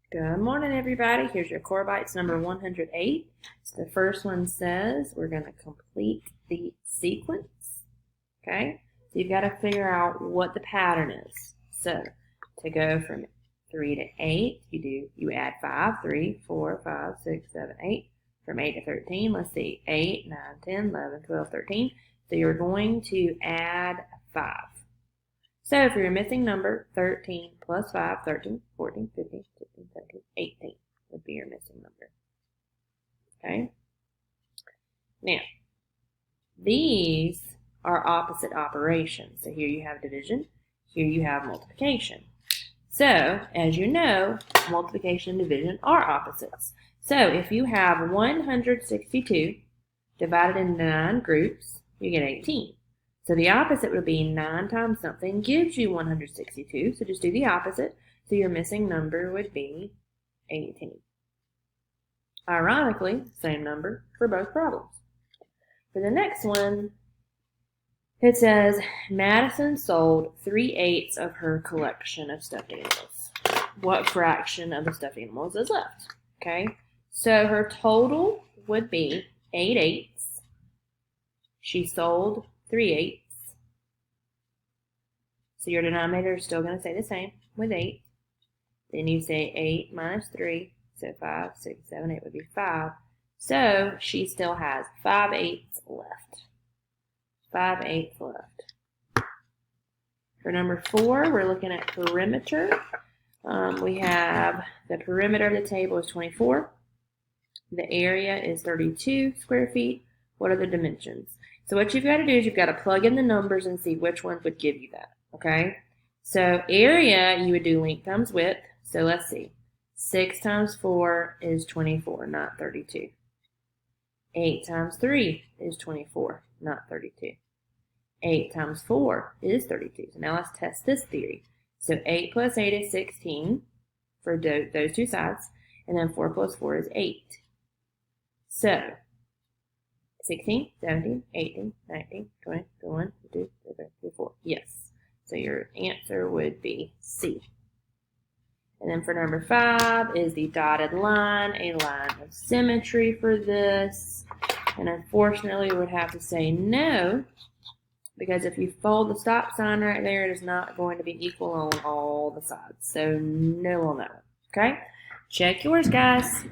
Good morning, everybody. Here's your core bites number 108. So the first one says we're going to complete the sequence. Okay? So you've got to figure out what the pattern is. So to go from 3 to 8, you add 5, 3, 4, 5, 6, 7, 8. From 8 to 13, let's see, 8, 9, 10, 11, 12, 13. So you're going to add 5. So for your missing number, 13 plus 5, 13, 14, 15, 16, 17, 18 would be your missing number. Okay? Now, these are opposite operations. So here you have division, here you have multiplication. So, as you know, multiplication and division are opposites. So if you have 162 divided into 9 groups, you get 18. So the opposite would be 9 times something gives you 162. So just do the opposite. So your missing number would be 18. Ironically, same number for both problems. For the next one, it says Madison sold 3/8 of her collection of stuffed animals. What fraction of the stuffed animals is left? Okay, so her total would be 8/8. She sold 3/8. So your denominator is still going to stay the same with 8. Then you say 8 minus 3. So 5, 6, 7, 8 would be 5. So she still has 5/8 left. 5/8 left. For number 4, we're looking at perimeter. We have the perimeter of the table is 24. The area is 32 square feet. What are the dimensions? So what you've got to do is you've got to plug in the numbers and see which ones would give you that. Okay? So area, you would do length times width. So let's see. 6 times 4 is 24, not 32. 8 times 3 is 24, not 32. 8 times 4 is 32. So now let's test this theory. So 8 plus 8 is 16 for those two sides. And then 4 plus 4 is 8. So 16, 17, 18, 19, 20, 21, 22, 23, 24. Yes. So your answer would be C. And then for number 5 is the dotted line, a line of symmetry for this. And unfortunately, we would have to say no, because if you fold the stop sign right there, it is not going to be equal on all the sides. So no on that one. Okay? Check yours, guys.